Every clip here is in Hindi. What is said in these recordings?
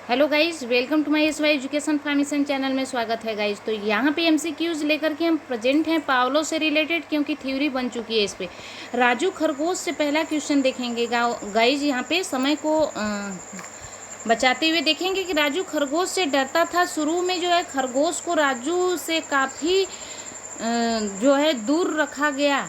Hello guys, welcome to my SY education formation channel में स्वागत है गाइज। तो यहाँ पे एमसीक्यूज लेकर के हम प्रेजेंट हैं पावलो से रिलेटेड, क्योंकि थ्योरी बन चुकी है इस पे। राजू खरगोश से पहला क्वेश्चन देखेंगे गाइज। यहाँ पे समय को बचाते हुए देखेंगे कि राजू खरगोश से डरता था। शुरू में जो है खरगोश को राजू से काफ़ी जो है दूर रखा गया।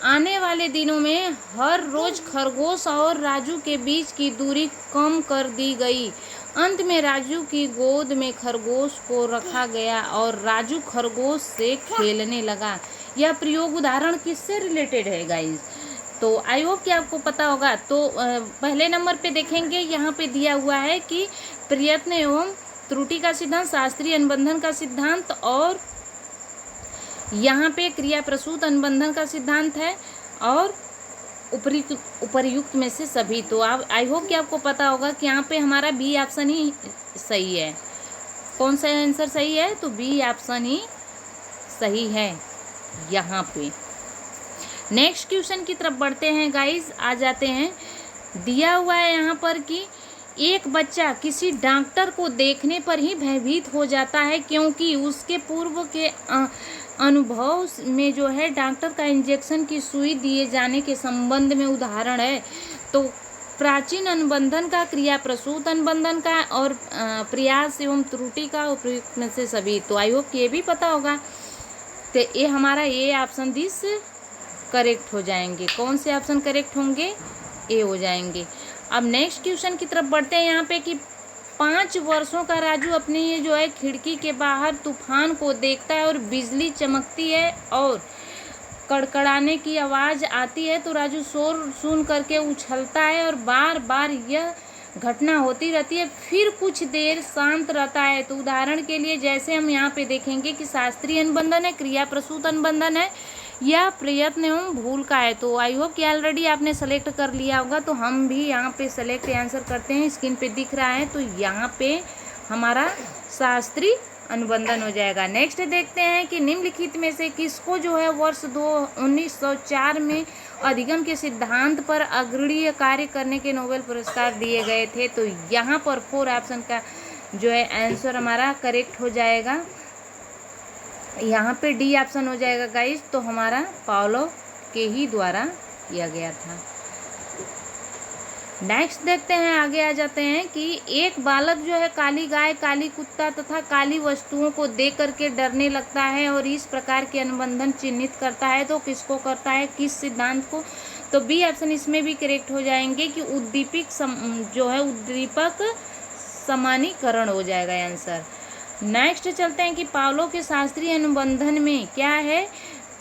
आने वाले दिनों में हर रोज़ खरगोश और राजू के बीच की दूरी कम कर दी गई। अंत में राजू की गोद में खरगोश को रखा गया और राजू खरगोश से खेलने लगा। यह प्रयोग उदाहरण किससे रिलेटेड है गाइज? तो आई होप कि आपको पता होगा। तो पहले नंबर पे देखेंगे, यहाँ पे दिया हुआ है कि प्रयत्न एवं त्रुटि का सिद्धांत, शास्त्रीय अनुबंधन का सिद्धांत और यहाँ पे क्रिया प्रसूत अनुबंधन का सिद्धांत है और उपर्युक्त में से सभी। तो आप आई होप कि आपको पता होगा कि यहाँ पे हमारा बी ऑप्शन ही सही है। कौन सा आंसर सही है? तो बी ऑप्शन ही सही है यहाँ पे। नेक्स्ट क्वेश्चन की तरफ बढ़ते हैं गाइज। आ जाते हैं, दिया हुआ है यहाँ पर कि एक बच्चा किसी डॉक्टर को देखने पर ही भयभीत हो जाता है क्योंकि उसके पूर्व के अनुभव में जो है डॉक्टर का इंजेक्शन की सुई दिए जाने के संबंध में उदाहरण है। तो प्राचीन अनुबंधन का, क्रिया प्रसूत अनुबंधन का और प्रयास एवं त्रुटि का उपयुक्त में से सभी। तो आई होप ये भी पता होगा। तो ये हमारा ए ऑप्शन दिस करेक्ट हो जाएंगे। कौन से ऑप्शन करेक्ट होंगे? ए हो जाएंगे। अब नेक्स्ट क्वेश्चन की तरफ बढ़ते हैं यहाँ पे कि 5 वर्षों का राजू अपनी ये जो है खिड़की के बाहर तूफान को देखता है और बिजली चमकती है और कड़कड़ाने की आवाज़ आती है। तो राजू शोर सुन करके उछलता है और बार बार यह घटना होती रहती है, फिर कुछ देर शांत रहता है। तो उदाहरण के लिए जैसे हम यहाँ पे देखेंगे कि शास्त्रीय अनुबंधन है, क्रिया प्रसूत अनुबंधन है या प्रयत्न एवं भूल का है। तो आई होप कि ऑलरेडी आपने सेलेक्ट कर लिया होगा। तो हम भी यहाँ पे सेलेक्ट आंसर करते हैं। स्क्रीन पे दिख रहा है, तो यहाँ पे हमारा शास्त्रीय अनुबंधन हो जाएगा। नेक्स्ट देखते हैं कि निम्नलिखित में से किसको जो है वर्ष 1904 में अधिगम के सिद्धांत पर अग्रणीय कार्य करने के नोबेल पुरस्कार दिए गए थे। तो यहाँ पर 4 ऑप्शन का जो है आंसर हमारा करेक्ट हो जाएगा। यहाँ पे डी ऑप्शन हो जाएगा गाइज। तो हमारा पावलो के ही द्वारा किया गया था। नेक्स्ट देखते हैं, आगे आ जाते हैं कि एक बालक जो है काली गाय, काली कुत्ता तथा काली वस्तुओं को देख करके डरने लगता है और इस प्रकार के अनुबंधन चिन्हित करता है। तो किसको करता है, किस सिद्धांत को? तो बी ऑप्शन इसमें भी करेक्ट हो जाएंगे कि जो है उद्दीपक समानीकरण हो जाएगा आंसर। नेक्स्ट चलते हैं कि पावलो के शास्त्रीय अनुबंधन में क्या है।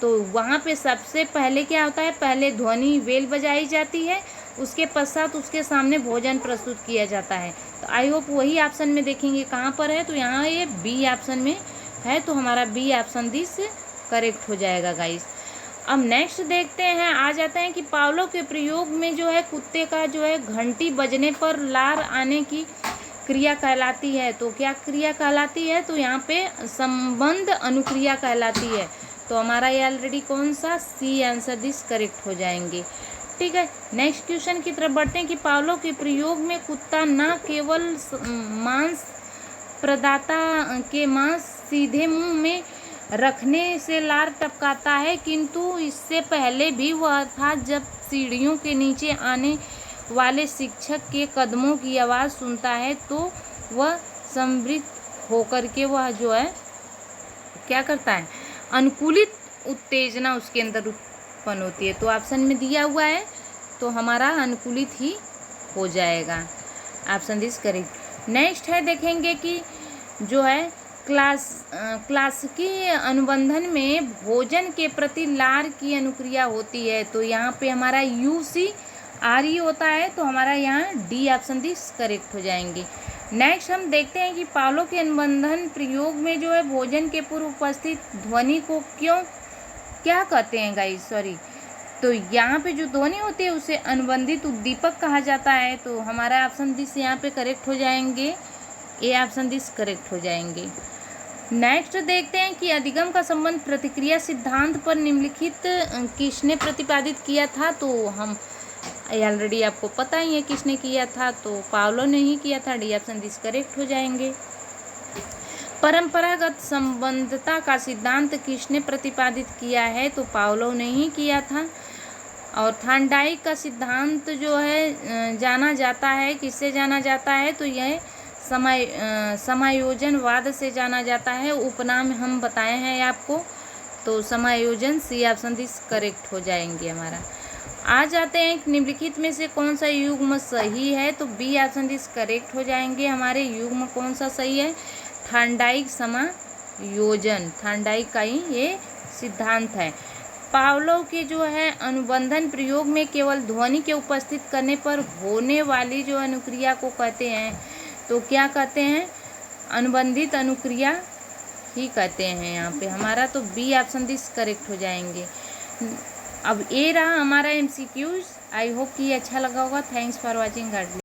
तो वहाँ पे सबसे पहले क्या होता है, पहले ध्वनि वेल बजाई जाती है, उसके पश्चात उसके सामने भोजन प्रस्तुत किया जाता है। तो आई होप वही ऑप्शन में देखेंगे कहाँ पर है। तो यहाँ ये बी ऑप्शन में है। तो हमारा बी ऑप्शन दिस करेक्ट हो जाएगा गाइस। अब नेक्स्ट देखते हैं, आ जाते हैं कि पावलो के प्रयोग में जो है कुत्ते का जो है घंटी बजने पर लार आने की क्रिया कहलाती है। तो क्या क्रिया कहलाती है? तो यहाँ पे संबंध अनुक्रिया कहलाती है। तो हमारा ये ऑलरेडी कौन सा, सी आंसर दिस करेक्ट हो जाएंगे। ठीक है, नेक्स्ट क्वेश्चन की तरफ बढ़ते हैं कि पावलो के प्रयोग में कुत्ता न केवल मांस प्रदाता के मांस सीधे मुंह में रखने से लार टपकाता है, किंतु इससे पहले भी वह था जब सीढ़ियों के नीचे आने वाले शिक्षक के कदमों की आवाज़ सुनता है तो वह संवृत होकर के वह जो है क्या करता है, अनुकूलित उत्तेजना उसके अंदर उत्पन्न होती है। तो ऑप्शन में दिया हुआ है, तो हमारा अनुकूलित ही हो जाएगा। Option this correct. नेक्स्ट है, देखेंगे कि जो है क्लासिकी अनुबंधन में भोजन के प्रति लार की अनुक्रिया होती है। तो यहाँ पे हमारा UCRE होता है। तो हमारा यहाँ डी ऑप्शन दिस करेक्ट हो जाएंगे। नेक्स्ट हम देखते हैं कि पावलो के अनुबंधन प्रयोग में जो है भोजन के पूर्व उपस्थित ध्वनि को क्या कहते हैं गाइस, सॉरी। तो यहाँ पे जो ध्वनि होती है उसे अनुबंधित उद्दीपक कहा जाता है। तो हमारा ऑप्शन दिस यहाँ पे करेक्ट हो जाएंगे। ए ऑप्शन दिस करेक्ट हो जाएंगे। नेक्स्ट देखते हैं कि अधिगम का संबंध प्रतिक्रिया सिद्धांत पर निम्नलिखित किसने प्रतिपादित किया था। तो हम ऑलरेडी आपको पता ही है किसने किया था, तो पावलो ने ही किया था। डी ऑप्शन दिस करेक्ट हो जाएंगे। परंपरागत संबंधता का सिद्धांत किसने प्रतिपादित किया है, तो पावलो ने ही किया था। और थार्नडाइक का सिद्धांत जो है जाना जाता है, किससे जाना जाता है, तो यह समायोजनवाद से जाना जाता है। उपनाम हम बताए हैं आपको, तो समायोजन, सी ऑप्शन दिस करेक्ट हो जाएंगे हमारा। आ जाते हैं निम्नलिखित में से कौन सा युग्म सही है, तो बी ऑप्शन दिस करेक्ट हो जाएंगे हमारे। युग्म कौन सा सही है, थार्नडाइक समायोजन, थार्नडाइक का ही ये सिद्धांत है। पावलोव के जो है अनुबंधन प्रयोग में केवल ध्वनि के उपस्थित करने पर होने वाली जो अनुक्रिया को कहते हैं, तो क्या कहते हैं, अनुबंधित अनुक्रिया ही कहते हैं यहाँ पे हमारा, तो बी ऑप्शन दिस करेक्ट हो जाएंगे। अब ये रहा हमारा MCQs। आई होप कि अच्छा लगा होगा। Thanks for watching.